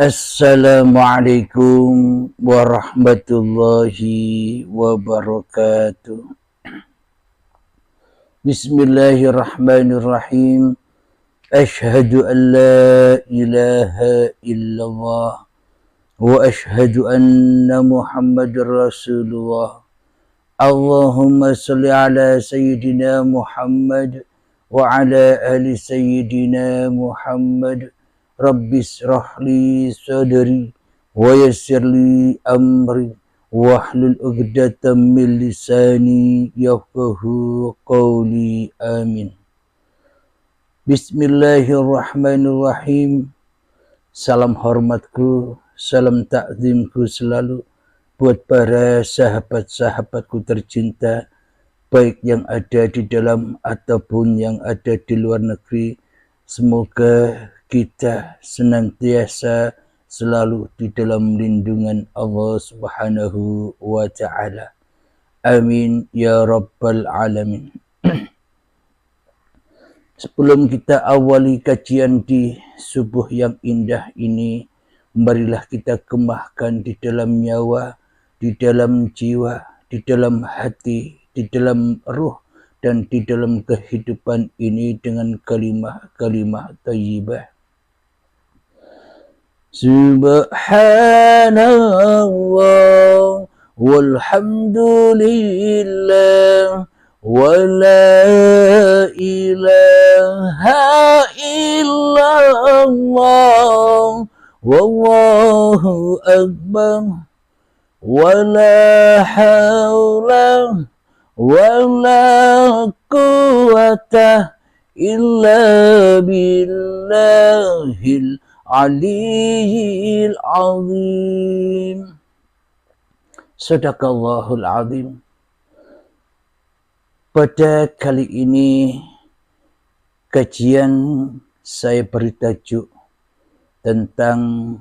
Assalamualaikum warahmatullahi wabarakatuh. Bismillahirrahmanirrahim. Ashhadu an la ilaha illallah wa ashhadu anna Muhammadar Rasulullah. Allahumma salli ala sayyidina Muhammad wa ala ali sayyidina Muhammad. Rabbis rahli sadri wa yassirli amri wahlul 'uqdatam min lisani yafqahu qawli. Amin. Bismillahirrahmanirrahim. Salam hormatku, salam takzimku selalu buat para sahabat-sahabatku tercinta, baik yang ada di dalam ataupun yang ada di luar negeri. Semoga kita senantiasa selalu di dalam lindungan Allah Subhanahu wa Ta'ala. Amin ya Rabbal Alamin. Sebelum kita awali kajian di subuh yang indah ini, marilah kita kemahkan di dalam nyawa, di dalam jiwa, di dalam hati, di dalam ruh, dan di dalam kehidupan ini dengan kalimah-kalimah thayyibah. Subhanallah walhamdulillah wa la ilaha illallah wallahu akbar wa la hawla wa la quwwata illa billahil Aliyil Azim. Sadaqallahul Azim. Pada kali ini kajian saya beri tajuk tentang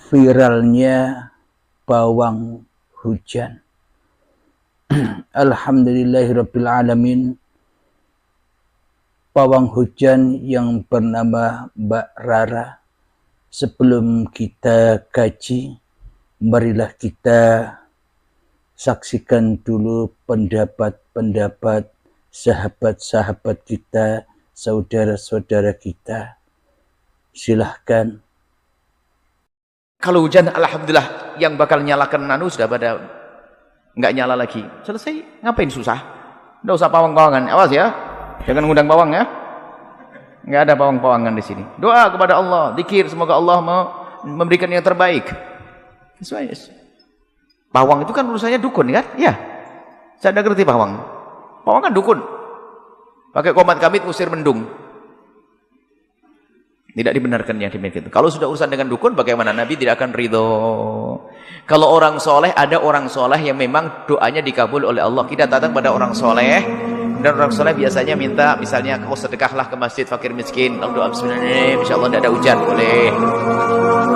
viralnya pawang hujan. Alhamdulillahirabbil alamin. Pawang hujan yang bernama Mbak Rara. Sebelum kita kaji, marilah kita saksikan dulu pendapat-pendapat sahabat-sahabat kita, saudara-saudara kita. Silahkan. Kalau hujan, alhamdulillah, yang bakal nyalakan nanu sudah pada nggak nyala lagi. Selesai, ngapain susah? Nggak usah pawang-pawangan, awas ya. Jangan ngundang pawang ya. Nggak ada pawang-pawangan di sini. Doa kepada Allah, zikir, semoga Allah memberikan yang terbaik. Pawang itu kan urusannya dukun kan? Ya. Saya ada ngerti pawang. Pawang kan dukun. Pakai komat kamit usir mendung. Tidak dibenarkan yang demikian itu. Kalau sudah urusan dengan dukun, bagaimana? Nabi tidak akan ridho. Kalau orang soleh, ada orang soleh yang memang doanya dikabul oleh Allah. Kita datang pada orang soleh, dan orang soleh biasanya minta, misalnya kau sedekahlah ke masjid fakir miskin, lalu doa bismillahirrahmanirrahim, insyaallah tidak ada hujan, boleh.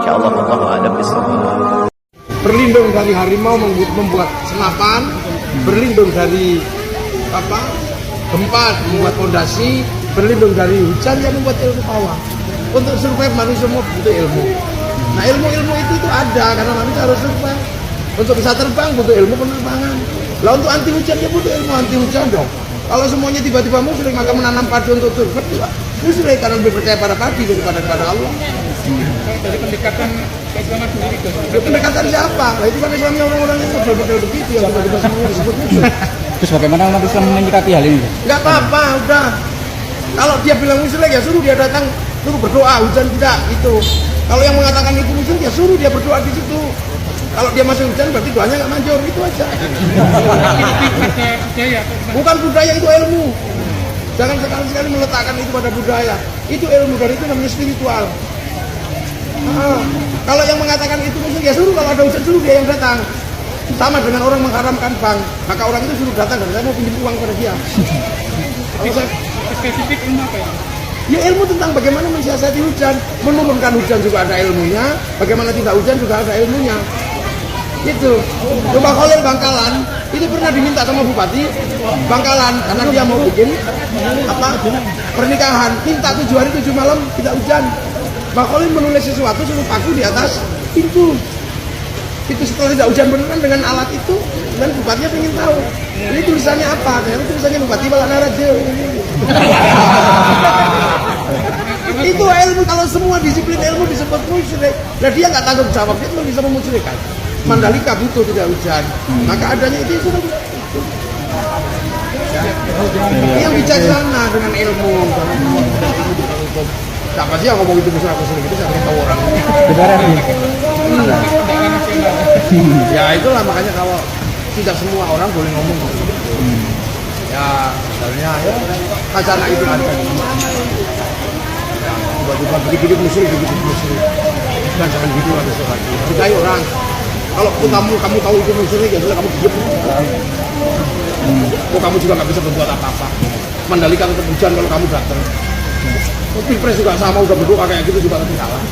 Insyaallah Allah ada bismillah. Berlindung dari harimau membuat senapan, berlindung dari gempa membuat fondasi, berlindung dari hujan yang membuat ilmu pawang. Untuk survive manusia semua butuh ilmu. Nah ilmu-ilmu itu ada karena manusia harus survive. Untuk bisa terbang butuh ilmu penerbangan. Lah untuk anti hujan ya butuh ilmu anti hujan dong. Kalau semuanya tiba-tiba musyrik, maka menanam padi untuk survive juga musyrik karena lebih percaya pada padi daripada kepada Allah. Dari pendekatan keislaman sendiri itu. Pendekatan siapa? Nah itu kan Islamnya orang-orang yang berbeda begitu ya kita semuanya disebut musyrik. Terus bagaimana umat Islam menyikapi hal ini? Enggak apa-apa, udah. Kalau dia bilang musyrik ya suruh dia datang, suruh berdoa, hujan tidak itu. Kalau yang mengatakan itu musyrik ya suruh dia berdoa di situ. Kalau dia masih hujan berarti doanya nggak manjur, itu aja. Bukan budaya, itu ilmu. Jangan sekali-sekali meletakkan itu pada budaya. Itu ilmu, dan itu namanya spiritual. Kalau yang mengatakan itu musyrik ya suruh, kalau ada hujan suruh dia yang datang. Sama dengan orang mengharamkan bank, maka orang itu suruh datang dan saya mau pinjam uang pada dia. Kalau saya spesifik ilmu apa ya? Ya ilmu tentang bagaimana mensiasati hujan, menurunkan hujan juga ada ilmunya, bagaimana tidak hujan juga ada ilmunya. Itu. Coba Khalil Bangkalan itu pernah diminta sama Bupati Bangkalan karena dia mau bikin pernikahan, minta 7 hari 7 malam tidak hujan. Pak Khalil menulis sesuatu suruh paku di atas pintu. Itu setelah tidak hujan beneran dengan alat itu, dan bupatinya pengen tahu ini tulisannya apa. Ternyata tulisannya Bupati Balanaraja. Itu ilmu, kalau semua disiplin ilmu disebut musyrik. Nah dia nggak tanggung jawab, dia cuma bisa memusyrikan. Mandalika butuh tidak hujan, maka adanya itu sudah itu. Yang bijaksana dengan ilmu. Siapa sih yang ngomong itu musyrik itu siapa yang tahu orang? Ya itulah makanya kalau tidak semua orang boleh ngomong gitu. Ya misalnya ya kacana itu ada. Bukan dikit-dikit musyrik, dikit-dikit musyrik. Dan jangan gitu ada sesuatu. Hargai orang. Kalau kamu tahu itu musyrik, ya sudah kamu diam. Kamu juga nggak bisa berbuat apa-apa. Mandalika tetap hujan kalau kamu datang. Pilpres juga sama, udah berdoa kayak gitu juga tetap kalah.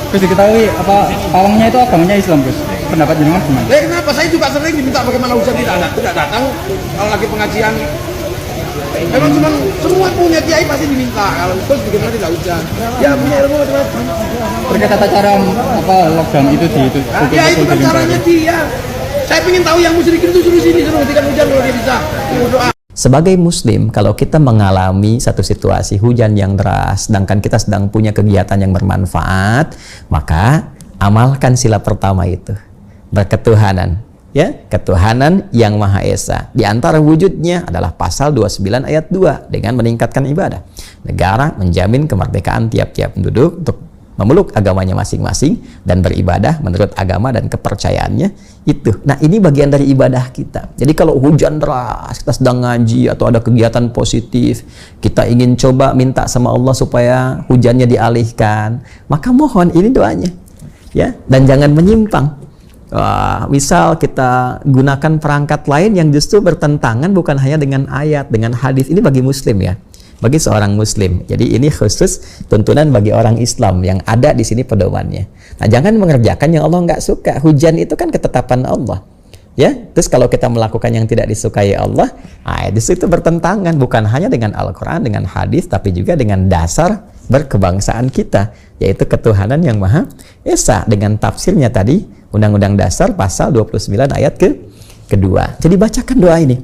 Terus diketahui apa pawangnya itu agamanya Islam, Gus? Pendapat jenengan gimana? Kenapa saya juga sering diminta bagaimana hujan tidak datang kalau lagi pengajian. Memang semua punya kiai pasti diminta kalau terus bagaimana tidak hujan. Ya punya ilmu macam-macam. Terkait tata cara apa lockdown itu ya itu kan caranya dia. Saya ingin tahu yang musyrikin itu suruh sini, suruh hentikan hujan kalau dia bisa. Berdoa. Sebagai muslim, kalau kita mengalami satu situasi hujan yang deras, sedangkan kita sedang punya kegiatan yang bermanfaat, maka amalkan sila pertama itu, berketuhanan, ya, ketuhanan yang Maha Esa. Di antara wujudnya adalah pasal 29 ayat 2 dengan meningkatkan ibadah. Negara menjamin kemerdekaan tiap-tiap penduduk untuk memeluk agamanya masing-masing dan beribadah menurut agama dan kepercayaannya itu. Nah, ini bagian dari ibadah kita. Jadi kalau hujan deras, kita sedang ngaji atau ada kegiatan positif, kita ingin coba minta sama Allah supaya hujannya dialihkan, maka mohon ini doanya. Ya, dan jangan menyimpang. Misal kita gunakan perangkat lain yang justru bertentangan bukan hanya dengan ayat, dengan hadis. Ini bagi muslim ya. Bagi seorang muslim. Jadi ini khusus tuntunan bagi orang Islam yang ada di sini pedomannya. Nah, jangan mengerjakan yang Allah nggak suka. Hujan itu kan ketetapan Allah. Ya, terus kalau kita melakukan yang tidak disukai Allah, itu bertentangan bukan hanya dengan Al-Quran, dengan hadis, tapi juga dengan dasar berkebangsaan kita, yaitu ketuhanan yang Maha Esa dengan tafsirnya tadi, Undang-Undang Dasar pasal 29 ayat kedua. Jadi bacakan doa ini.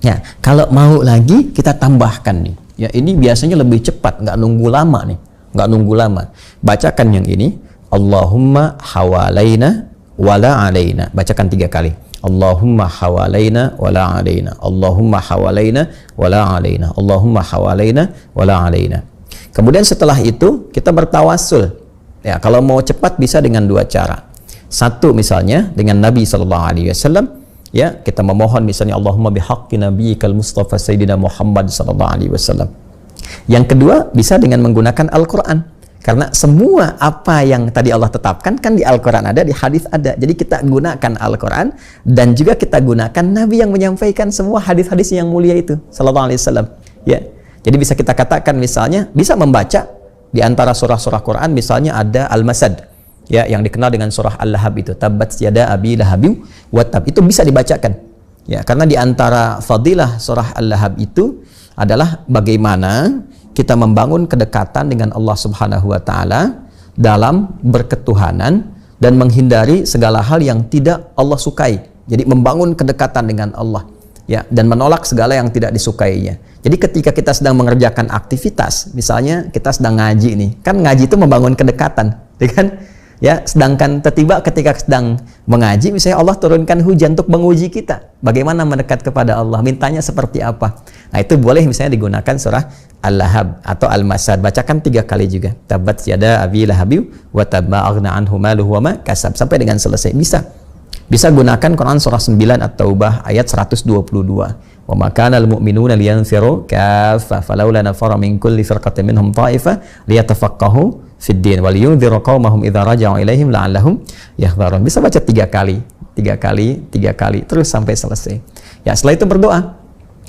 Ya, kalau mau lagi kita tambahkan nih. Ya, ini biasanya lebih cepat, nggak nunggu lama nih, nggak nunggu lama. Bacakan yang ini, Allahumma hawalaina wala alaina. Bacakan 3 kali. Allahumma hawalaina wala alaina. Allahumma hawalaina wala alaina. Allahumma hawalaina wala alaina. Kemudian setelah itu kita bertawassul. Ya, kalau mau cepat bisa dengan 2 cara. Satu misalnya dengan Nabi SAW. Ya, kita memohon misalnya Allahumma bihaqqi nabiyyikal Mustafa Sayyidina Muhammad sallallahu alaihi wasallam. Yang kedua bisa dengan menggunakan Al-Qur'an. Karena semua apa yang tadi Allah tetapkan kan di Al-Qur'an ada, di hadis ada. Jadi kita gunakan Al-Qur'an dan juga kita gunakan Nabi yang menyampaikan semua hadis-hadis yang mulia itu sallallahu alaihi wasallam. Ya. Jadi bisa kita katakan misalnya bisa membaca di antara surah-surah Quran misalnya ada Al-Masad. Ya, yang dikenal dengan surah Al-Lahab itu, Tabbat yada abi lahabin wa tab, itu bisa dibacakan. Ya, karena di antara fadilah surah Al-Lahab itu adalah bagaimana kita membangun kedekatan dengan Allah Subhanahu wa taala dalam berketuhanan dan menghindari segala hal yang tidak Allah sukai. Jadi membangun kedekatan dengan Allah, ya, dan menolak segala yang tidak disukainya. Jadi ketika kita sedang mengerjakan aktivitas, misalnya kita sedang ngaji nih, kan ngaji itu membangun kedekatan, ya kan? Ya, sedangkan tiba ketika sedang mengaji, misalnya Allah turunkan hujan untuk menguji kita. Bagaimana mendekat kepada Allah, mintanya seperti apa. Nah, itu boleh misalnya digunakan surah Al-Lahab atau Al-Masad. Bacakan 3 kali juga. Tabbat yada abi lahabin wa tabba aghna anhu maluhu wa ma kasab, sampai dengan selesai. Bisa gunakan Quran surah 9 At-Taubah ayat 122. Wa ma kana al-mu'minuna liyanfiru kaffa falawla nafara min kulli firqatin minhum ta'ifah liyatafaqahu fid din wal yunziru qaumahum idza raja'u ilaihim la'allahum yahdharun. Bisa baca 3 kali terus sampai selesai. Ya, setelah itu berdoa.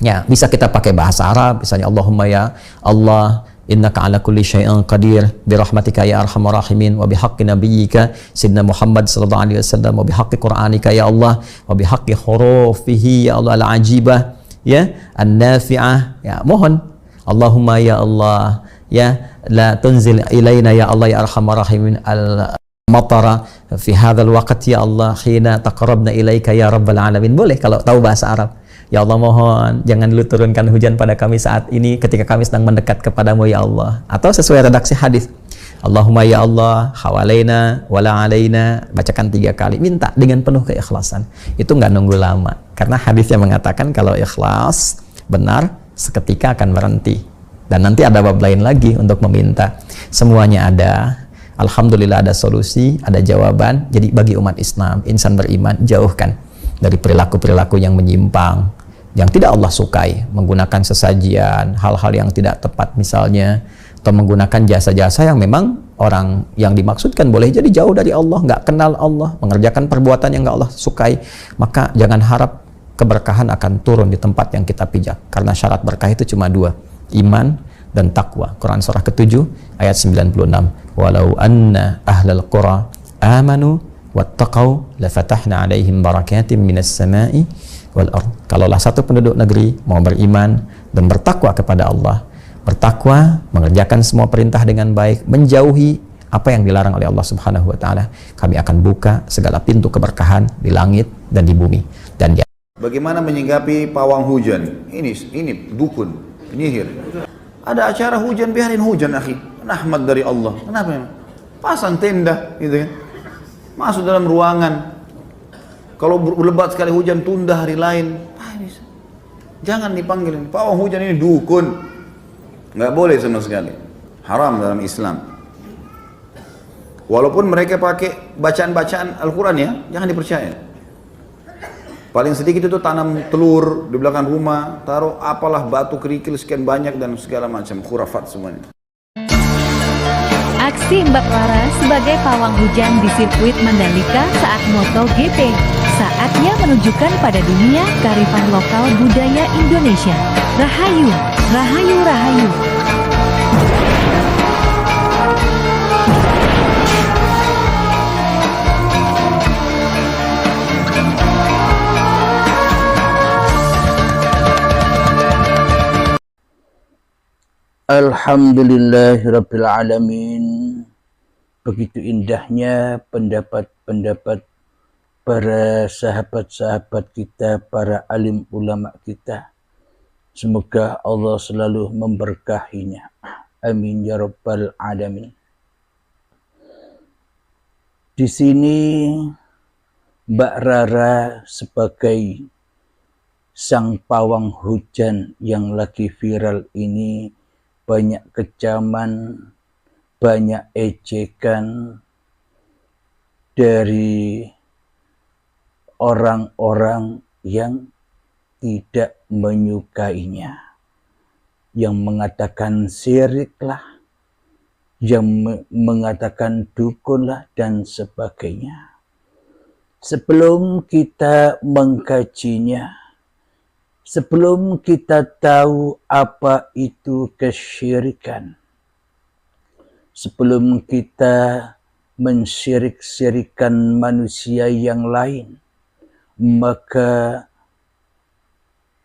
Ya, bisa kita pakai bahasa Arab, misalnya Allahumma ya Allah innaka ala kulli syai'in qadir bi rahmatika ya arhamar rahimin wa bihaqqi nabiyyika sayyidina Muhammad sallallahu alaihi wasallam wa bihaqqi qur'anika ya Allah wa bihaqqi hurufihi ya Allah al-ajibah ya an-nafi'ah. Ya, mohon Allahumma ya Allah ya la tunzil ilaina ya Allah ya arhamar rahimin al matara fi hadzal waqt ya Allah hina taqarrabna ilaika ya rabbal alamin. Boleh kalau tahu bahasa Arab. Ya Allah mohon jangan dulu turunkan hujan pada kami saat ini ketika kami sedang mendekat kepadamu ya Allah. Atau sesuai redaksi hadis, Allahumma ya Allah hawalaina wala alaina, bacakan 3 kali, minta dengan penuh keikhlasan. Itu nggak nunggu lama karena hadisnya mengatakan kalau ikhlas benar seketika akan berhenti dan nanti ada bab lain lagi untuk meminta. Semuanya ada, alhamdulillah ada solusi, ada jawaban. Jadi bagi umat Islam, insan beriman, jauhkan dari perilaku-perilaku yang menyimpang, yang tidak Allah sukai, menggunakan sesajian, hal-hal yang tidak tepat misalnya, atau menggunakan jasa-jasa yang memang orang yang dimaksudkan boleh jadi jauh dari Allah, nggak kenal Allah, mengerjakan perbuatan yang nggak Allah sukai. Maka jangan harap keberkahan akan turun di tempat yang kita pijak, karena syarat berkah itu cuma 2, iman dan takwa. Quran surah ke-7 ayat 96, walau anna ahlal qura amanu wattaqau lafatahna alaihim barakatim minas sama'i wal ard. Kalaulah satu penduduk negeri mau beriman dan bertakwa kepada Allah, bertakwa, mengerjakan semua perintah dengan baik, menjauhi apa yang dilarang oleh Allah Subhanahu wa taala, kami akan buka segala pintu keberkahan di langit dan di bumi. Dan dia bagaimana menyikapi pawang hujan? Ini dukun, penyihir. Ada acara hujan, biarin hujan, akhi. Rahmat dari Allah. Kenapa? Pasang tenda, gitu kan. Masuk dalam ruangan. Kalau lebat sekali hujan, tunda hari lain. Jangan dipanggil. Pawang hujan ini dukun. Nggak boleh sama sekali, haram dalam Islam. Walaupun mereka pakai bacaan-bacaan Al-Quran ya, jangan dipercaya. Paling sedikit itu tanam telur di belakang rumah, taruh apalah batu kerikil sekian banyak dan segala macam khurafat semuanya. Aksi Mbak Rara sebagai pawang hujan di sirkuit Mandalika saat MotoGP. Saatnya menunjukkan pada dunia kearifan lokal budaya Indonesia. Rahayu, rahayu, rahayu. Alhamdulillahirabbil alamin. Begitu indahnya pendapat-pendapat para sahabat-sahabat kita, para alim ulama kita. Semoga Allah selalu memberkahinya. Amin ya rabbal alamin. Di sini Mbak Rara sebagai sang pawang hujan yang lagi viral ini, banyak kecaman, banyak ejekan dari orang-orang yang tidak menyukainya, yang mengatakan syirik lah, yang mengatakan dukun lah, dan sebagainya. Sebelum kita mengkajinya, sebelum kita tahu apa itu kesyirikan, sebelum kita mensyirik-syirikan manusia yang lain, maka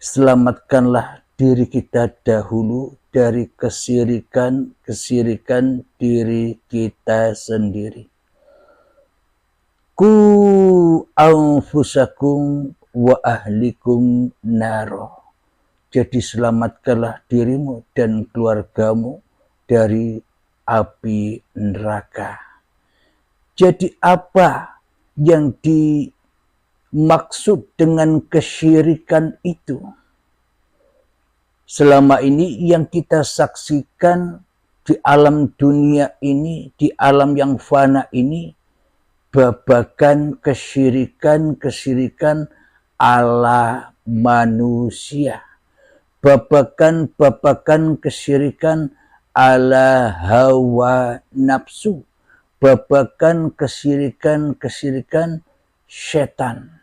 selamatkanlah diri kita dahulu dari kesyirikan diri kita sendiri. Ku anfusakum wa ahlikum naro. Jadi selamatkanlah dirimu dan keluargamu dari api neraka. Jadi apa yang dimaksud dengan kesyirikan itu? Selama ini yang kita saksikan di alam dunia ini, di alam yang fana ini, babakan kesyirikan ala manusia, babakan kesyirikan ala hawa nafsu, babakan kesyirikan setan.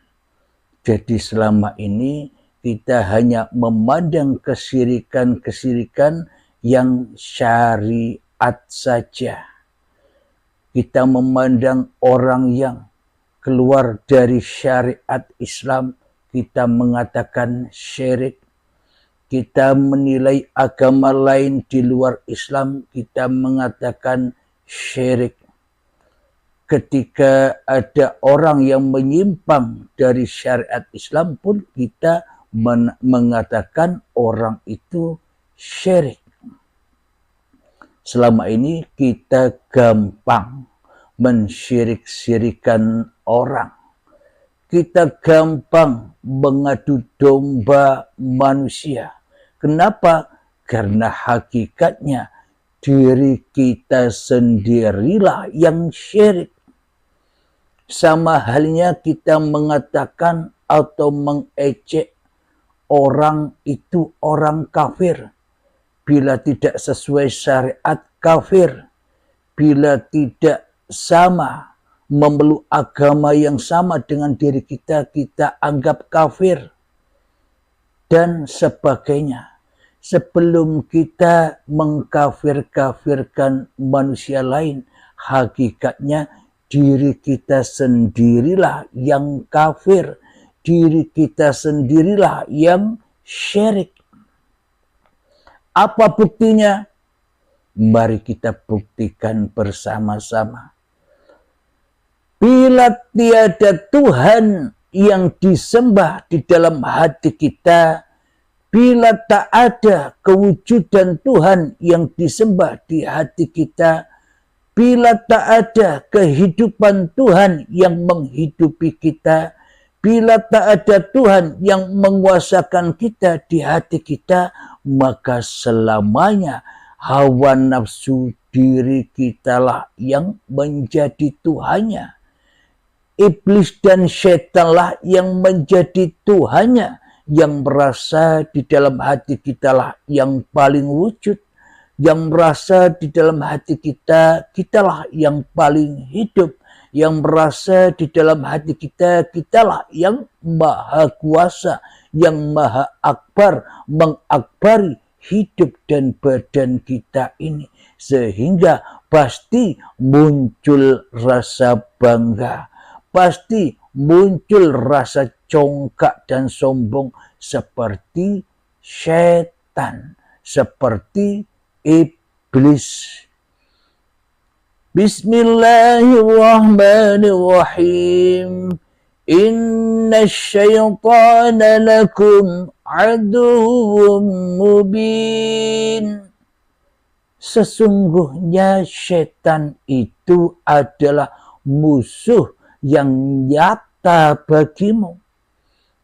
Jadi selama ini kita hanya memandang kesyirikan yang syariat saja. Kita memandang orang yang keluar dari syariat Islam, kita mengatakan syirik. kita menilai agama lain di luar Islam, kita mengatakan syirik. Ketika ada orang yang menyimpang dari syariat Islam pun kita mengatakan orang itu syirik. Selama ini kita gampang mensyirik-syirikan orang. Kita gampang mengadu domba manusia. Kenapa? Karena hakikatnya diri kita sendirilah yang syirik. Sama halnya kita mengatakan atau mengejek orang itu orang kafir. Bila tidak sesuai syariat kafir. Bila tidak sama, memeluk agama yang sama dengan diri kita, kita anggap kafir. Dan sebagainya. Sebelum kita mengkafir-kafirkan manusia lain, hakikatnya diri kita sendirilah yang kafir. Diri kita sendirilah yang syirik. Apa buktinya? Mari kita buktikan bersama-sama. Bila tiada Tuhan yang disembah di dalam hati kita, bila tak ada kewujudan Tuhan yang disembah di hati kita, bila tak ada kehidupan Tuhan yang menghidupi kita, bila tak ada Tuhan yang menguasakan kita di hati kita, maka selamanya hawa nafsu diri kitalah yang menjadi Tuhannya. Iblis dan setanlah yang menjadi Tuhannya, yang merasa di dalam hati kitalah yang paling wujud, yang merasa di dalam hati kita, kitalah yang paling hidup, yang merasa di dalam hati kita, kitalah yang maha kuasa, yang maha akbar, mengakbari hidup dan badan kita ini. Sehingga pasti muncul rasa bangga, pasti muncul rasa congkak dan sombong seperti setan, seperti iblis. Bismillahirrahmanirrahim. Inna syaitana lakum aduwwum mubin. Sesungguhnya setan itu adalah musuh yang nyata bagimu.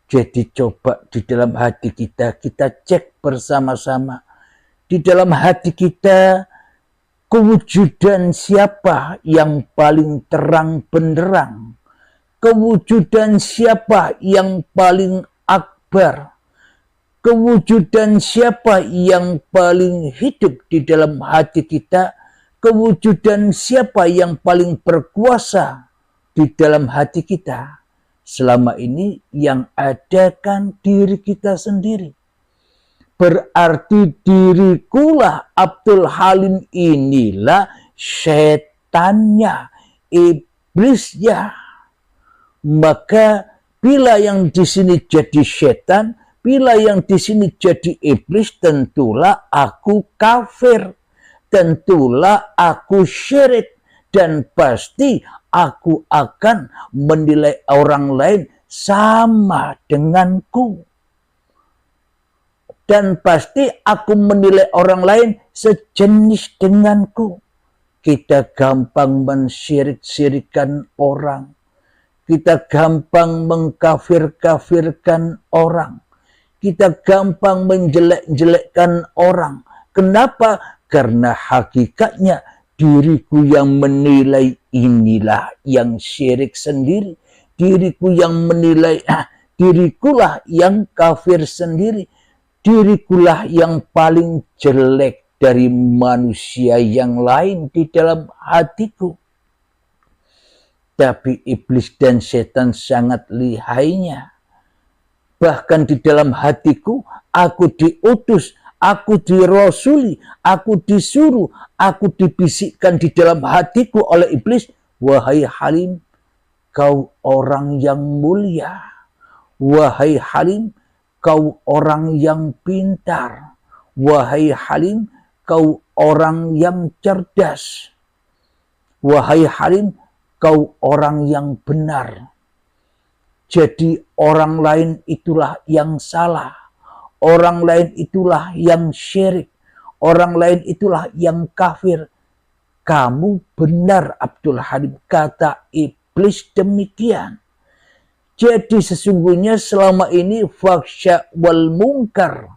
Jadi coba di dalam hati kita cek bersama-sama. Di dalam hati kita, kewujudan siapa yang paling terang benderang? Kewujudan siapa yang paling akbar? Kewujudan siapa yang paling hidup di dalam hati kita? Kewujudan siapa yang paling berkuasa di dalam hati kita? Selama ini yang ada kan diri kita sendiri. Berarti dirikulah Abdul Halim inilah setannya, iblisnya. Maka bila yang di sini jadi setan, bila yang di sini jadi iblis, tentulah aku kafir, tentulah aku syirik, dan pasti aku akan menilai orang lain sama denganku. Dan pasti aku menilai orang lain sejenis denganku. Kita gampang mensyirik-syirikan orang. Kita gampang mengkafir-kafirkan orang. Kita gampang menjelek-jelekkan orang. Kenapa? Karena hakikatnya diriku yang menilai inilah yang syirik sendiri. Diriku yang menilai, dirikulah yang kafir sendiri. Dirikulah yang paling jelek dari manusia yang lain di dalam hatiku. Tapi iblis dan setan sangat lihainya. Bahkan di dalam hatiku, aku diutus, aku dirasuli, aku disuruh, aku dibisikkan di dalam hatiku oleh iblis. Wahai Halim, kau orang yang mulia. Wahai Halim, kau orang yang pintar. Wahai Halim, kau orang yang cerdas. Wahai Halim, kau orang yang benar. Jadi orang lain itulah yang salah. Orang lain itulah yang syirik. Orang lain itulah yang kafir. Kamu benar Abdul Halim, kata iblis demikian. Jadi sesungguhnya selama ini fahsya wal munkar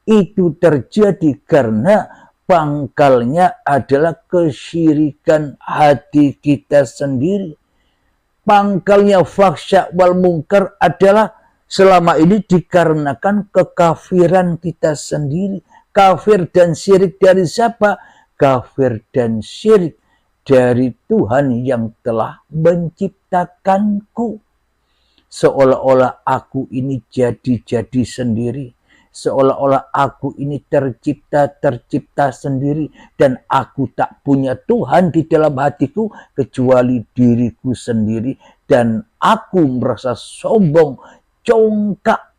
itu terjadi karena pangkalnya adalah kesyirikan hati kita sendiri. Pangkalnya fahsya wal munkar adalah selama ini dikarenakan kekafiran kita sendiri. Kafir dan syirik dari siapa? Kafir dan syirik dari Tuhan yang telah menciptakanku. Seolah-olah aku ini jadi-jadi sendiri. Seolah-olah aku ini tercipta sendiri. Dan aku tak punya Tuhan di dalam hatiku kecuali diriku sendiri. Dan aku merasa sombong, congkak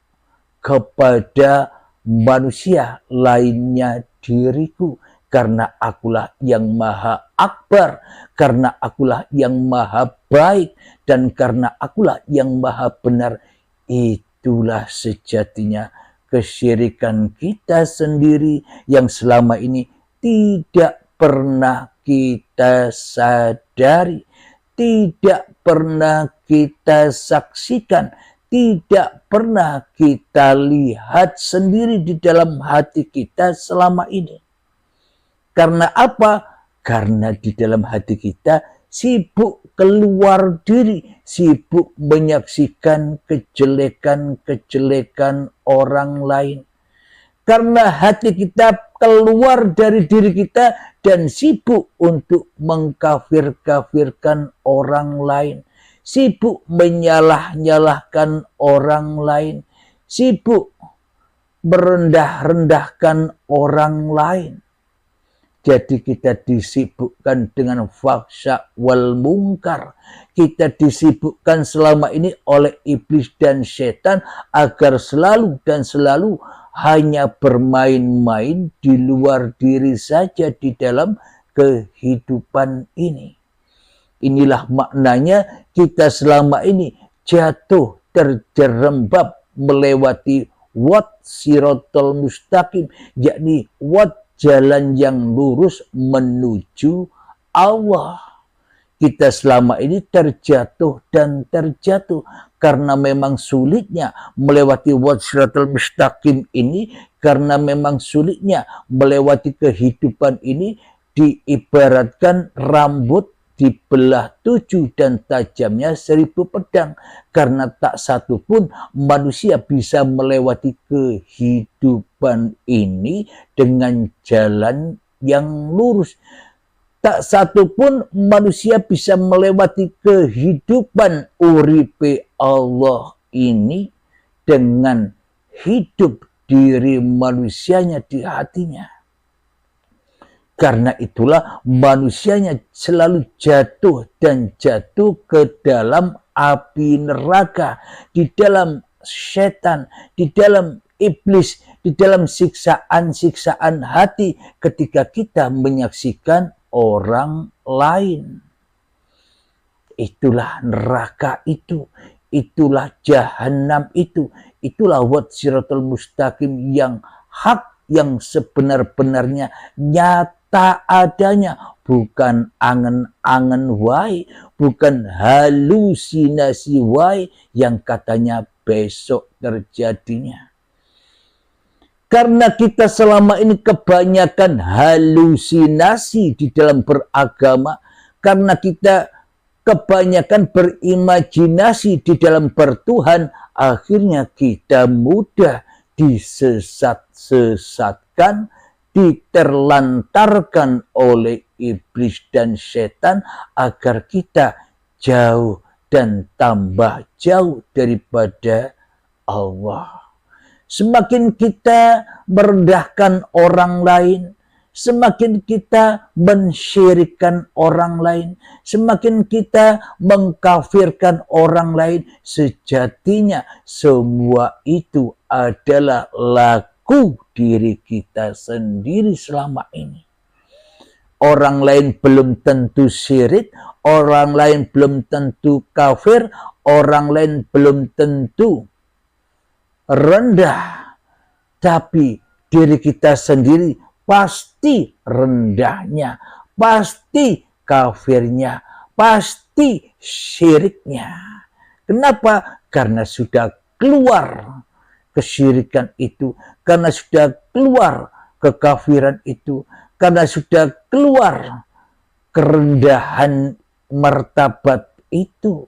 kepada manusia lainnya diriku. Karena akulah yang maha akbar, karena akulah yang maha baik, dan karena akulah yang maha benar. Itulah sejatinya kesyirikan kita sendiri yang selama ini tidak pernah kita sadari, tidak pernah kita saksikan, tidak pernah kita lihat sendiri di dalam hati kita selama ini. Karena apa? Karena di dalam hati kita sibuk keluar diri, sibuk menyaksikan kejelekan-kejelekan orang lain. Karena hati kita keluar dari diri kita dan sibuk untuk mengkafir-kafirkan orang lain. Sibuk menyalah-nyalahkan orang lain. Sibuk merendah-rendahkan orang lain. Jadi kita disibukkan dengan fahsya wal munkar. Kita disibukkan selama ini oleh iblis dan setan agar selalu dan selalu hanya bermain-main di luar diri saja di dalam kehidupan ini. Inilah maknanya kita selama ini jatuh terjerembab melewati wat siratal mustaqim, yakni wat jalan yang lurus menuju Allah. Kita selama ini terjatuh dan terjatuh karena memang sulitnya melewati wat siratal mustaqim ini, karena memang sulitnya melewati kehidupan ini. Diibaratkan rambut dibelah 7 dan tajamnya 1000 pedang, karena tak satu pun manusia bisa melewati kehidupan ini dengan jalan yang lurus. Tak satu pun manusia bisa melewati kehidupan uripe Allah ini dengan hidup diri manusianya di hatinya. Karena itulah manusianya selalu jatuh dan jatuh ke dalam api neraka, di dalam setan, di dalam iblis, di dalam siksaan-siksaan hati ketika kita menyaksikan orang lain. Itulah neraka itu, itulah jahanam itu, itulah wat siratal mustaqim yang hak, yang sebenar-benarnya nyata adanya, bukan angan-angan wae, bukan halusinasi wae yang katanya besok terjadinya. Karena kita selama ini kebanyakan halusinasi di dalam beragama, karena kita kebanyakan berimajinasi di dalam bertuhan, akhirnya kita mudah disesat-sesatkan, diterlantarkan oleh iblis dan setan agar kita jauh dan tambah jauh daripada Allah. Semakin kita merendahkan orang lain, semakin kita mensyirikkan orang lain, semakin kita mengkafirkan orang lain, sejatinya semua itu adalah laku diri kita sendiri selama ini. Orang lain belum tentu syirik, orang lain belum tentu kafir, orang lain belum tentu rendah, tapi diri kita sendiri pasti rendahnya, pasti kafirnya, pasti syiriknya. Kenapa? Karena sudah keluar kesyirikan itu, karena sudah keluar kekafiran itu, karena sudah keluar kerendahan martabat itu,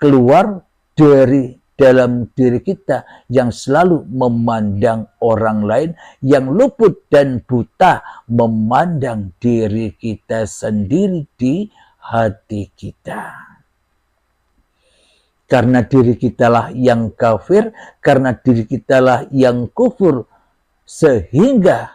keluar dari dalam diri kita yang selalu memandang orang lain, yang luput dan buta memandang diri kita sendiri di hati kita. Karena diri kitalah yang kafir, karena diri kitalah yang kufur, sehingga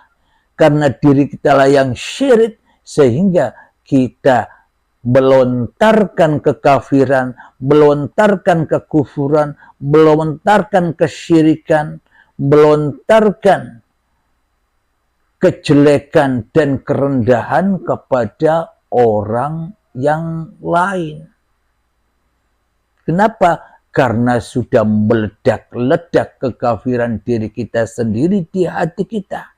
karena diri kitalah yang syirik, sehingga kita melontarkan kekafiran, melontarkan kekufuran, melontarkan kesyirikan, melontarkan kejelekan dan kerendahan kepada orang yang lain. Kenapa? Karena sudah meledak-ledak kekafiran diri kita sendiri di hati kita.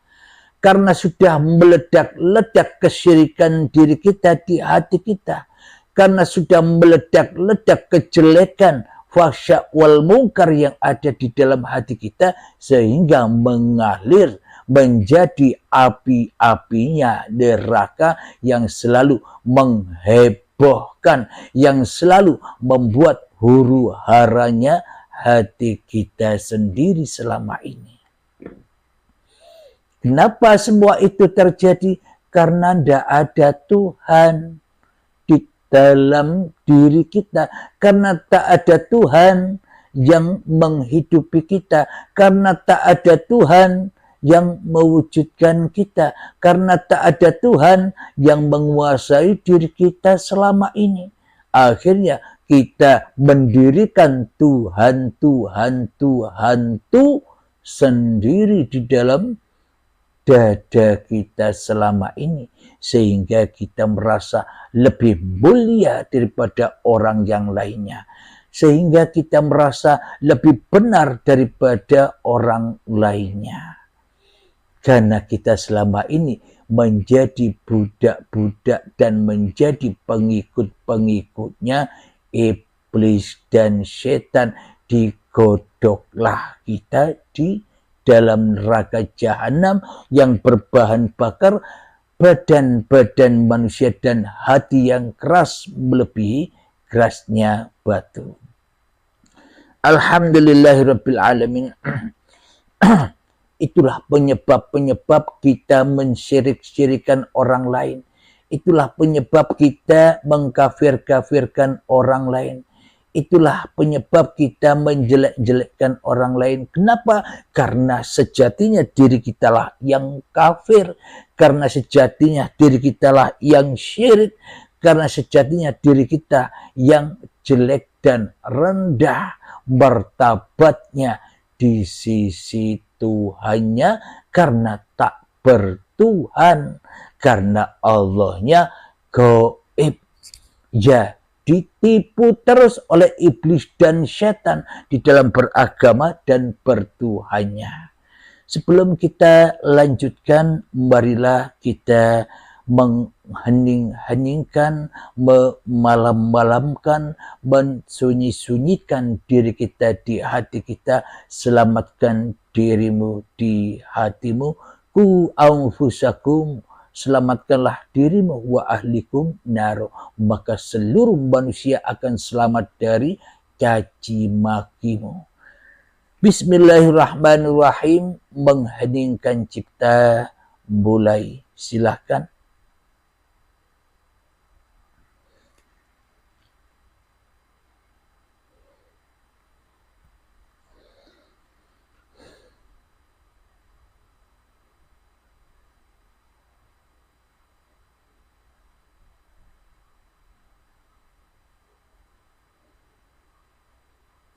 Karena sudah meledak-ledak kesyirikan diri kita di hati kita. Karena sudah meledak-ledak kejelekan, fahsya wal mungkar yang ada di dalam hati kita, sehingga mengalir menjadi api-apinya neraka yang selalu menghebohkan, yang selalu membuat huru haranya hati kita sendiri selama ini. Kenapa semua itu terjadi? Karena tidak ada Tuhan di dalam diri kita. Karena tak ada Tuhan yang menghidupi kita. Karena tak ada Tuhan yang mewujudkan kita. Karena tak ada Tuhan yang menguasai diri kita selama ini. Akhirnya kita mendirikan Tuhan sendiri di dalam dada kita selama ini, sehingga kita merasa lebih mulia daripada orang yang lainnya, sehingga kita merasa lebih benar daripada orang lainnya, karena kita selama ini menjadi budak-budak dan menjadi pengikut-pengikutnya iblis dan setan. Digodoklah kita di dalam neraka jahanam yang berbahan bakar badan-badan manusia dan hati yang keras melebihi kerasnya batu. Alhamdulillahirabbil alamin. Itulah penyebab-penyebab kita mensyirik-syirikan orang lain. Itulah penyebab kita mengkafir-kafirkan orang lain. Itulah penyebab kita menjelek-jelekkan orang lain. Kenapa? Karena sejatinya diri kitalah yang kafir. Karena sejatinya diri kitalah yang syirik. Karena sejatinya diri kita yang jelek dan rendah martabatnya di sisi Tuhannya, karena tak bertuhan, karena Allahnya gaib. Ya, ditipu terus oleh iblis dan setan di dalam beragama dan bertuhannya. Sebelum kita lanjutkan, marilah kita menghening-heningkan, memalam-malamkan, mensunyi-sunyikan diri kita di hati kita. Selamatkan dirimu di hatimu. Ku anfusakum, selamatkanlah dirimu, wa ahlikum naro, maka seluruh manusia akan selamat dari caci makimu. Bismillahirrahmanirrahim. Mengheningkan cipta, mulai. Silahkan.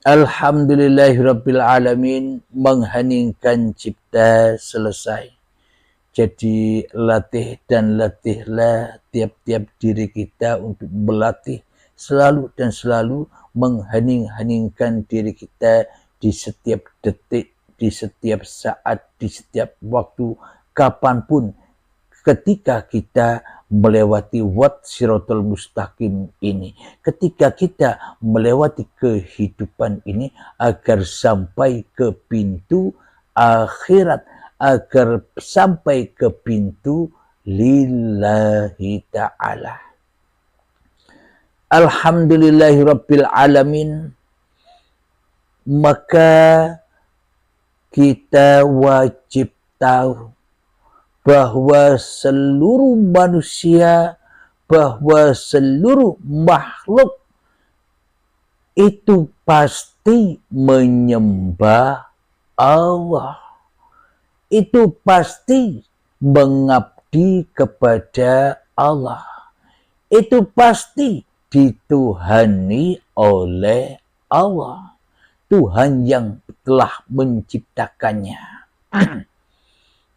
Alhamdulillahirabbil alamin, mengheningkan cipta selesai. Jadi latih dan latihlah tiap-tiap diri kita untuk berlatih selalu dan selalu menghening-heningkan diri kita di setiap detik, di setiap saat, di setiap waktu, kapanpun ketika kita melewati wat siratal mustaqim ini, ketika kita melewati kehidupan ini, agar sampai ke pintu akhirat, agar sampai ke pintu lillahi ta'ala. Alhamdulillahirabbil alamin. Maka kita wajib tahu bahwa seluruh manusia, bahwa seluruh makhluk itu pasti menyembah Allah. Itu pasti mengabdi kepada Allah. Itu pasti dituhani oleh Allah. Tuhan yang telah menciptakannya.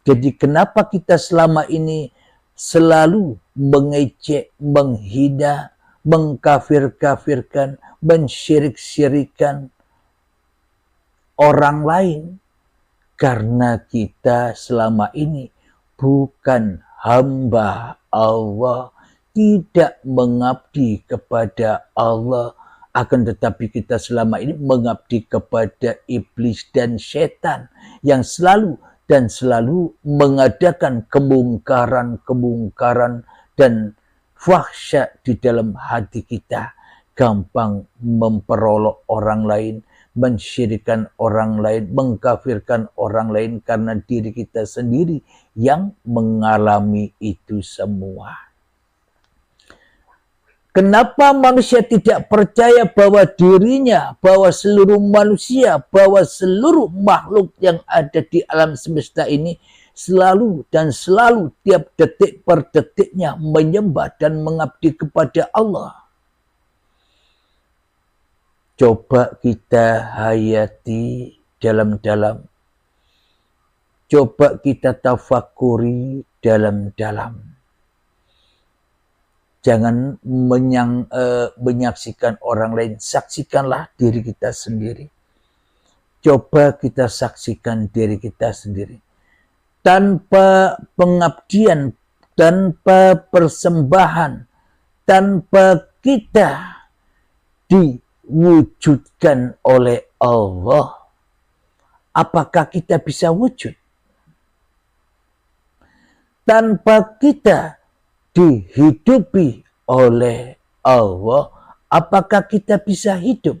Jadi kenapa kita selama ini selalu mengejek, menghina, mengkafir-kafirkan, mensyirik-syirikan orang lain? Karena kita selama ini bukan hamba Allah, tidak mengabdi kepada Allah, akan tetapi kita selama ini mengabdi kepada iblis dan setan yang selalu dan selalu mengadakan kemungkaran-kemungkaran dan fahsya di dalam hati kita, gampang memperolok orang lain, mensyirikan orang lain, mengkafirkan orang lain karena diri kita sendiri yang mengalami itu semua. Kenapa manusia tidak percaya bahwa dirinya, bahwa seluruh manusia, bahwa seluruh makhluk yang ada di alam semesta ini selalu dan selalu tiap detik per detiknya menyembah dan mengabdi kepada Allah? Coba kita hayati dalam-dalam. Coba kita tafakuri dalam-dalam. Jangan menyaksikan orang lain, saksikanlah diri kita sendiri. Coba kita saksikan diri kita sendiri. Tanpa pengabdian, tanpa persembahan, tanpa kita diwujudkan oleh Allah, apakah kita bisa wujud? Tanpa kita dihidupi oleh Allah, apakah kita bisa hidup?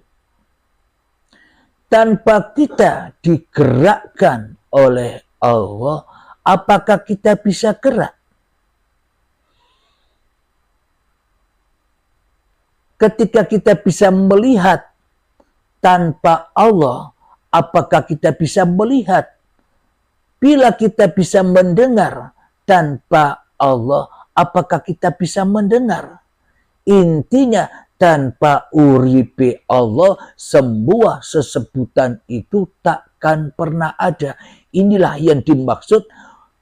Tanpa kita digerakkan oleh Allah, apakah kita bisa gerak? Ketika kita bisa melihat tanpa Allah, apakah kita bisa melihat? Bila kita bisa mendengar tanpa Allah, apakah kita bisa mendengar? Intinya, tanpa uripe Allah, semua sesebutan itu takkan pernah ada. Inilah yang dimaksud,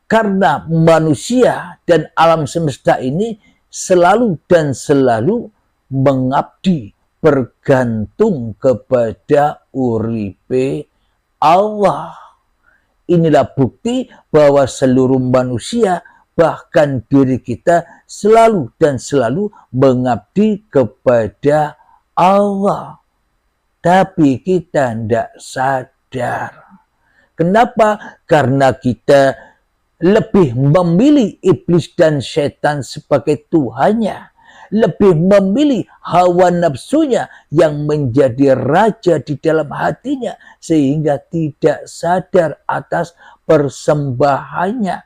karena manusia dan alam semesta ini selalu dan selalu mengabdi, bergantung kepada uripe Allah. Inilah bukti bahwa seluruh manusia, bahkan diri kita, selalu dan selalu mengabdi kepada Allah. Tapi kita tidak sadar. Kenapa? Karena kita lebih memilih iblis dan setan sebagai Tuhannya. Lebih memilih hawa nafsunya yang menjadi raja di dalam hatinya. Sehingga tidak sadar atas persembahannya.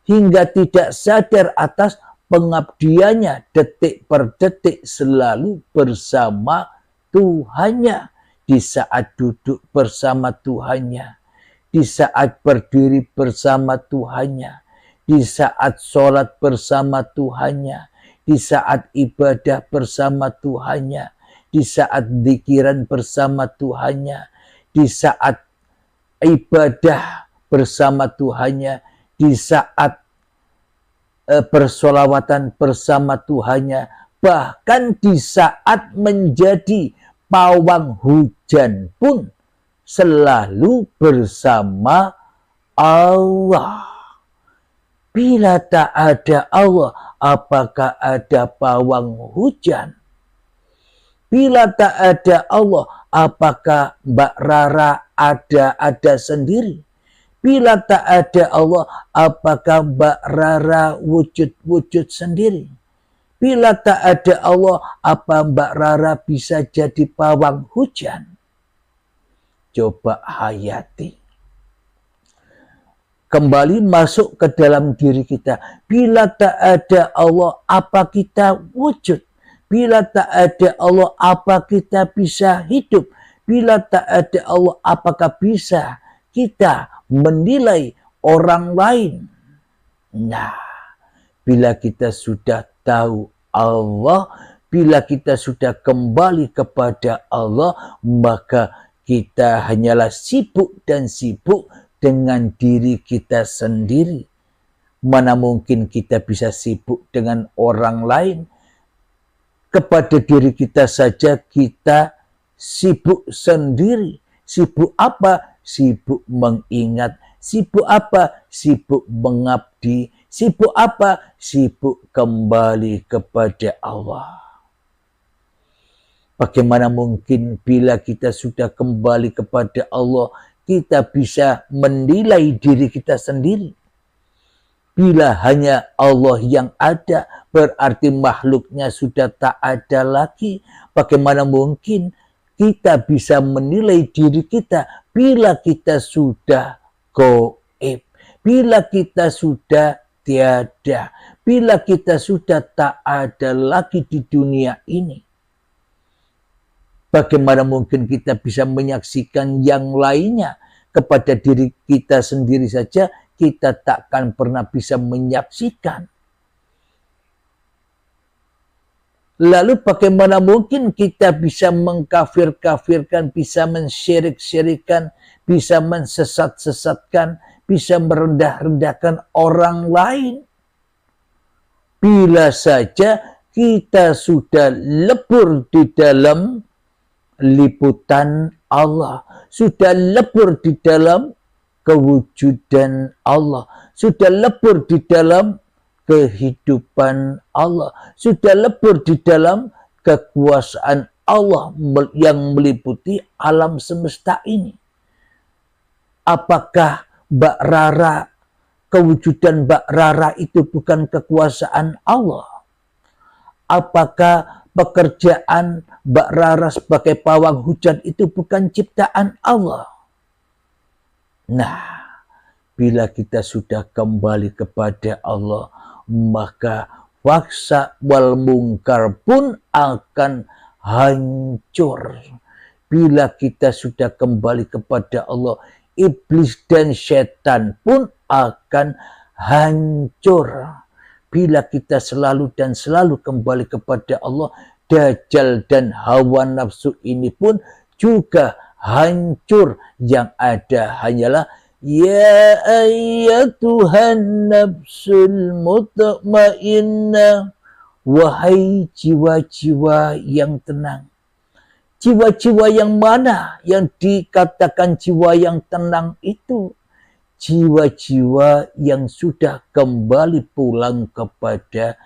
Hingga tidak sadar atas pengabdiannya detik per detik selalu bersama Tuhannya. Di saat duduk bersama Tuhannya. Di saat berdiri bersama Tuhannya. Di saat sholat bersama Tuhannya. Di saat ibadah bersama Tuhannya. di saat zikiran bersama Tuhannya, di saat ibadah bersama Tuhannya, di saat bersolawatan bersama Tuhannya, bahkan di saat menjadi pawang hujan pun selalu bersama Allah. Bila tak ada Allah, apakah ada pawang hujan? Bila tak ada Allah, apakah Mbak Rara ada sendiri? Bila tak ada Allah, apakah Mbak Rara wujud-wujud sendiri? Bila tak ada Allah, apa Mbak Rara bisa jadi pawang hujan? Coba hayati. Kembali masuk ke dalam diri kita. Bila tak ada Allah, apa kita wujud? Bila tak ada Allah, apa kita bisa hidup? Bila tak ada Allah, apakah bisa kita menilai orang lain? Nah, bila kita sudah tahu Allah, bila kita sudah kembali kepada Allah, maka kita hanyalah sibuk dan sibuk dengan diri kita sendiri. Mana mungkin kita bisa sibuk dengan orang lain? Kepada diri kita saja kita sibuk sendiri. Sibuk apa? Sibuk mengingat. Sibuk apa? Sibuk mengabdi. Sibuk apa? Sibuk kembali kepada Allah. Bagaimana mungkin bila kita sudah kembali kepada Allah, kita bisa menilai diri kita sendiri? Bila hanya Allah yang ada, berarti makhluknya sudah tak ada lagi. Bagaimana mungkin kita bisa menilai diri kita bila kita sudah gaib, bila kita sudah tiada, bila kita sudah tak ada lagi di dunia ini? Bagaimana mungkin kita bisa menyaksikan yang lainnya? Kepada diri kita sendiri saja kita takkan pernah bisa menyaksikan. Lalu bagaimana mungkin kita bisa mengkafir-kafirkan, bisa mensyirik-syirikan, bisa mensesat-sesatkan, bisa merendah-rendahkan orang lain? Bila saja kita sudah lebur di dalam liputan Allah, sudah lebur di dalam kewujudan Allah, sudah lebur di dalam kehidupan Allah, sudah lebur di dalam kekuasaan Allah yang meliputi alam semesta ini. Apakah Mbak Rara, kewujudan Mbak Rara itu bukan kekuasaan Allah? Apakah pekerjaan Mbak Rara sebagai pawang hujan itu bukan ciptaan Allah? Nah, bila kita sudah kembali kepada Allah, maka faksa wal mungkar pun akan hancur. Bila kita sudah kembali kepada Allah, iblis dan setan pun akan hancur. Bila kita selalu dan selalu kembali kepada Allah, dajjal dan hawa nafsu ini pun juga hancur. Yang ada hanyalah ya ayyatuhan nafsul mutmainnah, wahai jiwa-jiwa yang tenang. Jiwa-jiwa yang mana yang dikatakan jiwa yang tenang itu? Jiwa-jiwa yang sudah kembali pulang kepada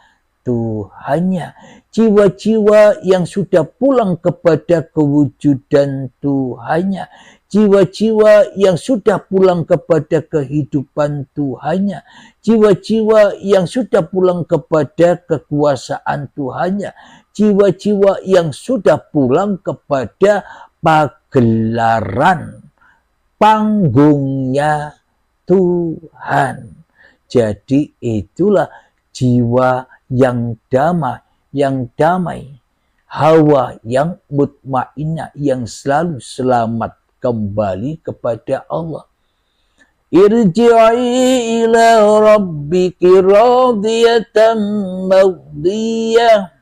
Tuhannya. Jiwa-jiwa yang sudah pulang kepada kewujudan Tuhannya. Jiwa-jiwa yang sudah pulang kepada kehidupan Tuhannya. Jiwa-jiwa yang sudah pulang kepada kekuasaan Tuhannya. Jiwa-jiwa yang sudah pulang kepada pagelaran panggungnya Tuhan. Jadi itulah jiwa yang damai, hawa yang mutmainnah, yang selalu selamat kembali kepada Allah. Irji'i ila rabbiki radiyatan mardiyah.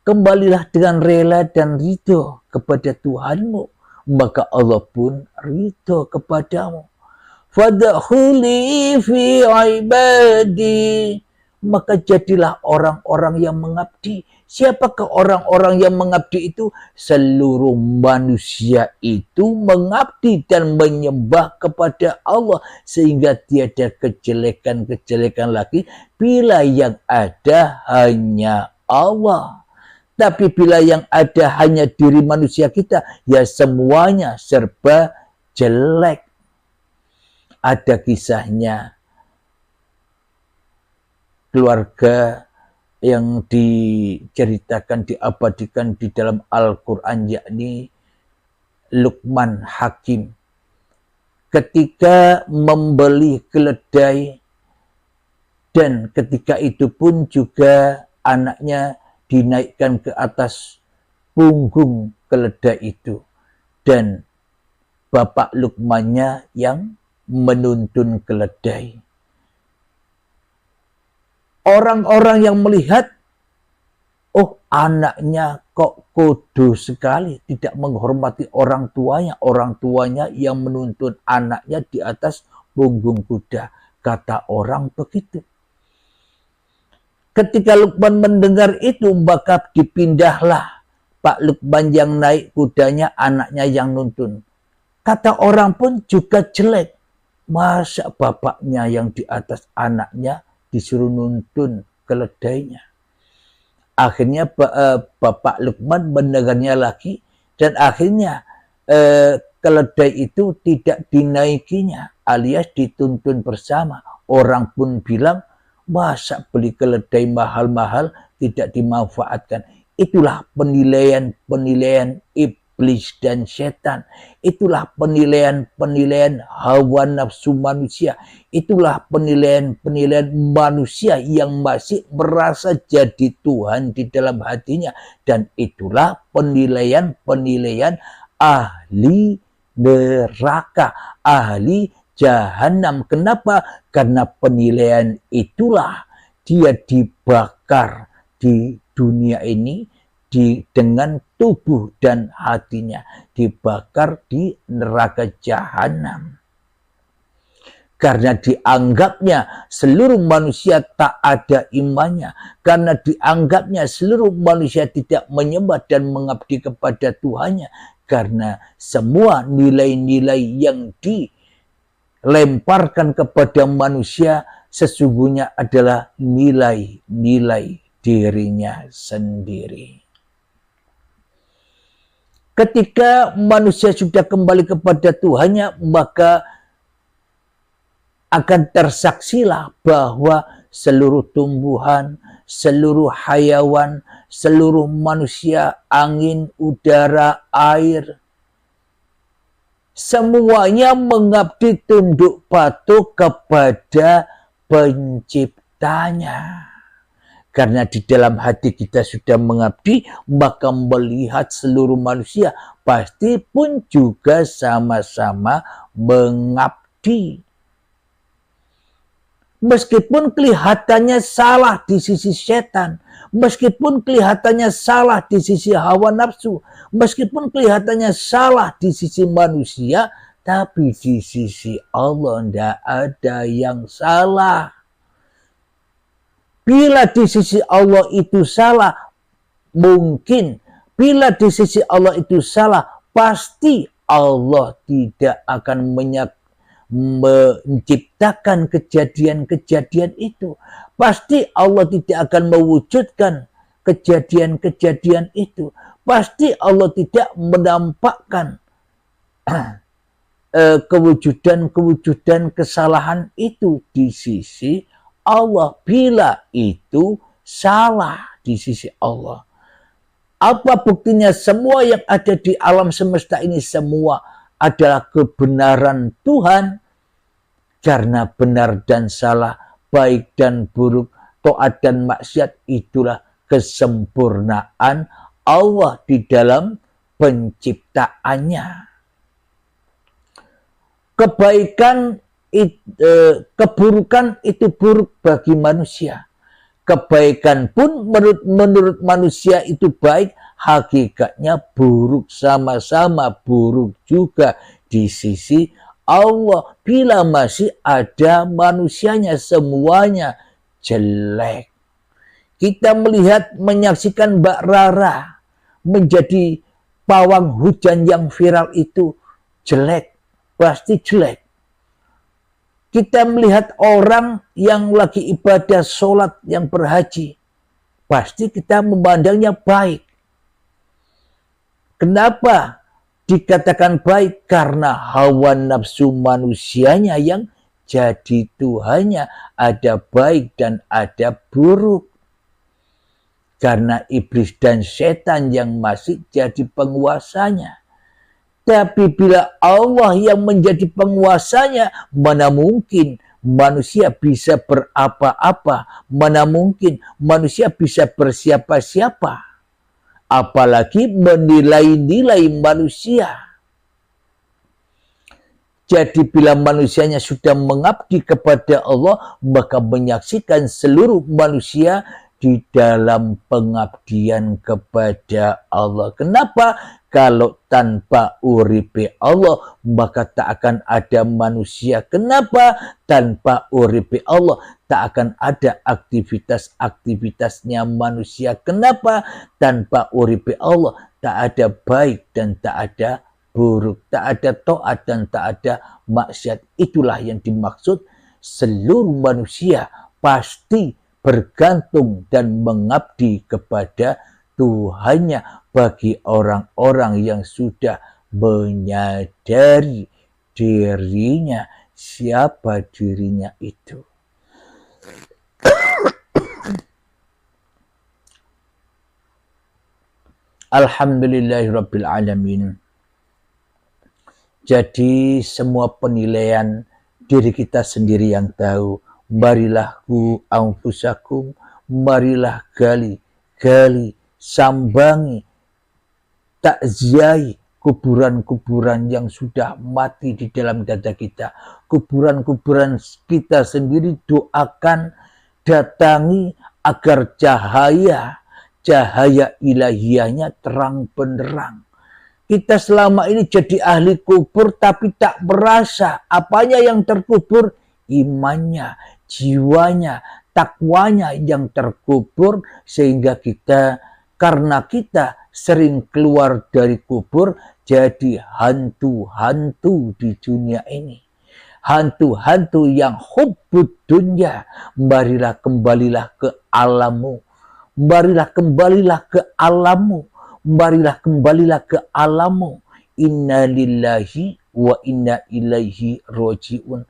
kembalilah dengan rela dan ridho kepada Tuhanmu, maka Allah pun ridho kepadamu. Fadkhuli fi ibadi, maka jadilah orang-orang yang mengabdi. Siapakah orang-orang yang mengabdi itu? Seluruh manusia itu mengabdi dan menyembah kepada Allah, sehingga tiada kejelekan-kejelekan lagi bila yang ada hanya Allah. Tapi bila yang ada hanya diri manusia kita, ya semuanya serba jelek. Ada kisahnya keluarga yang diceritakan, diabadikan di dalam Al-Quran, yakni Luqman Hakim. Ketika membeli keledai, dan ketika itu pun juga anaknya dinaikkan ke atas punggung keledai itu, dan bapak Luqmannya yang menuntun keledai. Orang-orang yang melihat, oh anaknya kok kodo sekali, tidak menghormati orang tuanya yang menuntun anaknya di atas punggung kuda. Kata orang begitu. Ketika Luqman mendengar itu, maka dipindahlah Pak Luqman yang naik kudanya, anaknya yang nuntun. Kata orang pun juga jelek. Masa bapaknya yang di atas anaknya disuruh nuntun keledainya. Akhirnya Bapak Luqman mendengarnya lagi, dan akhirnya keledai itu tidak dinaikinya, alias dituntun bersama. Orang pun bilang, masa beli keledai mahal-mahal tidak dimanfaatkan. Itulah penilaian iblis dan setan. Itulah penilaian hawa nafsu manusia. Itulah penilaian manusia yang masih merasa jadi Tuhan di dalam hatinya. Dan itulah penilaian ahli neraka, ahli jahanam. Kenapa? Karena penilaian itulah dia dibakar di dunia ini dengan tubuh dan hatinya, dibakar di neraka jahanam. Karena dianggapnya seluruh manusia tak ada imannya, karena dianggapnya seluruh manusia tidak menyembah dan mengabdi kepada Tuhannya, karena semua nilai-nilai yang dilemparkan kepada manusia sesungguhnya adalah nilai-nilai dirinya sendiri. Ketika manusia sudah kembali kepada Tuhannya, maka akan tersaksilah bahwa seluruh tumbuhan, seluruh hayawan, seluruh manusia, angin, udara, air, semuanya mengabdi tunduk patuh kepada penciptanya. Karena di dalam hati kita sudah mengabdi, maka melihat seluruh manusia pasti pun juga sama-sama mengabdi. Meskipun kelihatannya salah di sisi setan, meskipun kelihatannya salah di sisi hawa nafsu, meskipun kelihatannya salah di sisi manusia, tapi di sisi Allah tidak ada yang salah. Bila di sisi Allah itu salah, mungkin. Bila di sisi Allah itu salah, pasti Allah tidak akan menciptakan kejadian-kejadian itu. Pasti Allah tidak akan mewujudkan kejadian-kejadian itu. Pasti Allah tidak menampakkan kewujudan-kewujudan kesalahan itu di sisi Allah, bila itu salah di sisi Allah. Apa buktinya? Semua yang ada di alam semesta ini semua adalah kebenaran Tuhan. Karena benar dan salah, baik dan buruk, taat dan maksiat, itulah kesempurnaan Allah di dalam penciptaannya. Keburukan itu buruk bagi manusia. Kebaikan pun menurut manusia itu baik, hakikatnya buruk, sama-sama buruk juga di sisi Allah. Bila masih ada manusianya, semuanya jelek. Kita melihat, menyaksikan Mbak Rara menjadi pawang hujan yang viral itu jelek, pasti jelek. Kita melihat orang yang lagi ibadah sholat, yang berhaji, pasti kita memandangnya baik. Kenapa dikatakan baik? Karena hawa nafsu manusianya yang jadi Tuhannya. Ada baik dan ada buruk. Karena iblis dan setan yang masih jadi penguasanya. Tapi bila Allah yang menjadi penguasanya, mana mungkin manusia bisa berapa-apa, mana mungkin manusia bisa bersiapa-siapa, apalagi menilai-nilai manusia. Jadi bila manusianya sudah mengabdi kepada Allah, maka menyaksikan seluruh manusia di dalam pengabdian kepada Allah. Kenapa? Kalau tanpa uripe Allah, maka tak akan ada manusia. Kenapa? Tanpa uripe Allah, tak akan ada aktivitas-aktivitasnya manusia. Kenapa? Tanpa uripe Allah, tak ada baik dan tak ada buruk. Tak ada taat dan tak ada maksiat. Itulah yang dimaksud seluruh manusia pasti bergantung dan mengabdi kepada Tuhannya. Bagi orang-orang yang sudah menyadari dirinya, siapa dirinya itu. Alhamdulillahirabbil alamin. Jadi semua penilaian diri kita sendiri yang tahu. Marilah ku anfusakum, marilah gali, sambangi, takziahi kuburan-kuburan yang sudah mati di dalam dada kita. Kuburan-kuburan kita sendiri doakan, datangi agar cahaya ilahiyahnya terang benderang. Kita selama ini jadi ahli kubur tapi tak merasa apanya yang terkubur, imannya, jiwanya, takwanya yang terkubur, sehingga karena kita sering keluar dari kubur jadi hantu-hantu di dunia ini. Hantu-hantu yang hubbud dunya. Marilah kembalilah ke alammu. Marilah kembalilah ke alammu. Marilah kembalilah ke alammu. Inna lillahi wa inna ilaihi roji'un.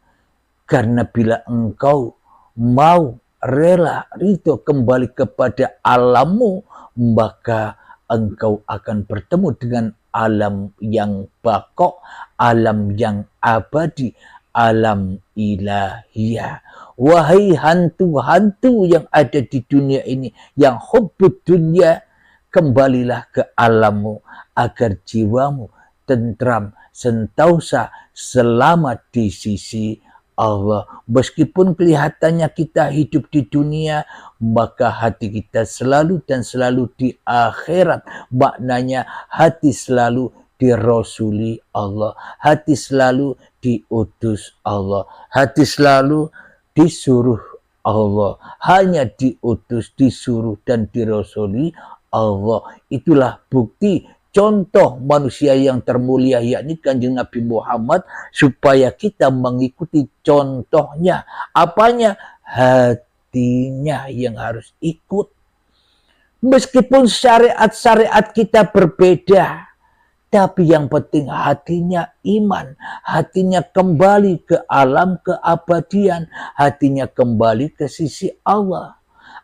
Karena bila engkau mau rela ridho kembali kepada alammu, maka engkau akan bertemu dengan alam yang baqo, alam yang abadi, alam ilahiyah. Wahai hantu-hantu yang ada di dunia ini, yang hubbud dunya, kembalilah ke alammu agar jiwamu tentram, sentosa, selamat di sisi Allah. Meskipun kelihatannya kita hidup di dunia, maka hati kita selalu dan selalu di akhirat. Maknanya hati selalu dirasuli Allah, hati selalu diutus Allah, hati selalu disuruh Allah, hanya diutus, disuruh dan dirasuli Allah. Itulah bukti contoh manusia yang termulia, yakni Kanjeng Nabi Muhammad, supaya kita mengikuti contohnya. Apanya? Hatinya yang harus ikut. Meskipun syariat-syariat kita berbeda, tapi yang penting hatinya iman, hatinya kembali ke alam keabadian, hatinya kembali ke sisi Allah.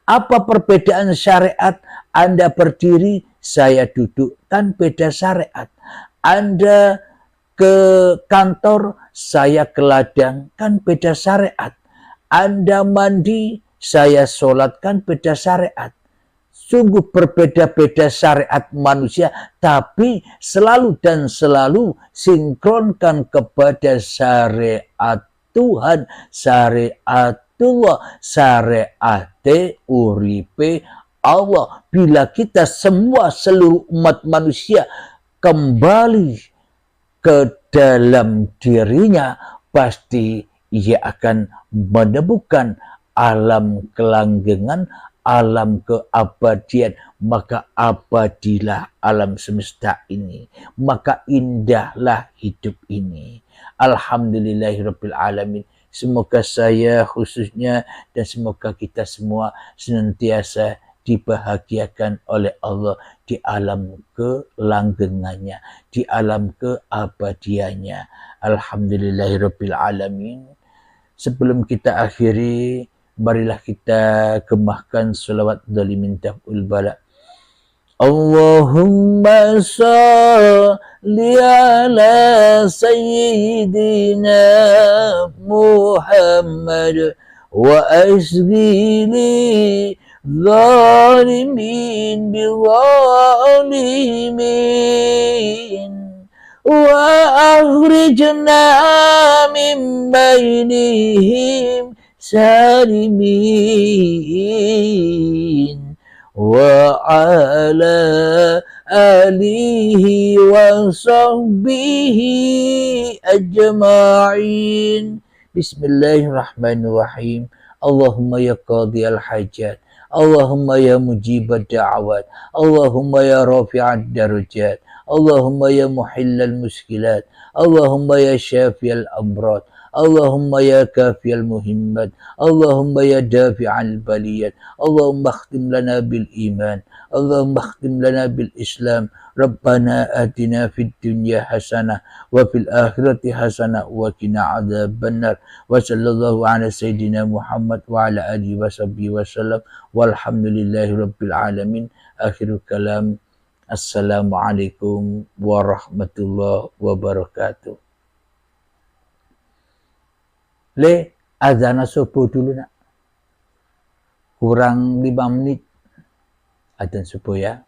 Apa perbedaan syariat? Anda berdiri, saya duduk, kan beda syariat. Anda ke kantor, saya ke ladang, kan beda syariat. Anda mandi, saya sholat, kan beda syariat. Sungguh berbeda-beda syariat manusia, tapi selalu dan selalu sinkronkan kepada syariat Tuhan, syariat sunnatullah, syariate uripe Allah. Bila kita semua seluruh umat manusia kembali ke dalam dirinya, pasti ia akan menemukan alam kelanggengan, alam keabadian. Maka abadilah alam semesta ini, maka indahlah hidup ini. Alhamdulillahirabbil alamin. Semoga saya khususnya dan semoga kita semua senantiasa dibahagiakan oleh Allah di alam kelanggengannya, di alam keabadiannya. Alhamdulillahirabbil alamin. Sebelum kita akhiri, marilah kita gemahkan salawat dalimin taf'ul bala. Allahumma salli ala sayyidina Muhammad wa asghili zalimin bizalimin wa akhrijna min bainihim salimin wa ala alihi wa sahbihi ajma'in. Bismillahirrahmanirrahim. Allahumma ya qadiyal hajat, Allahumma ya mujibad da'awat, Allahumma ya rafi'ad darajat, Allahumma ya muhillal muskilat, Allahumma ya syafiyal amrad, Allahumma ya kafiyal muhimmat, Allahumma ya dafi'al baliyat, Allahumma akhtim lana bil iman, Allahumma akhtim lana bil islam. Rabbana atina fid dunya hasanah wa fil akhirati hasanah wa qina adzabannar. Wa sallallahu ala sayyidina Muhammad wa ala alihi wa sahbihi wa sallam. Walhamdulillahi rabbil alamin. Akhirul kalam. Assalamualaikum warahmatullahi wabarakatuh. Le, azan subuh dulu nak. Kurang 5 menit. Azan subuh ya.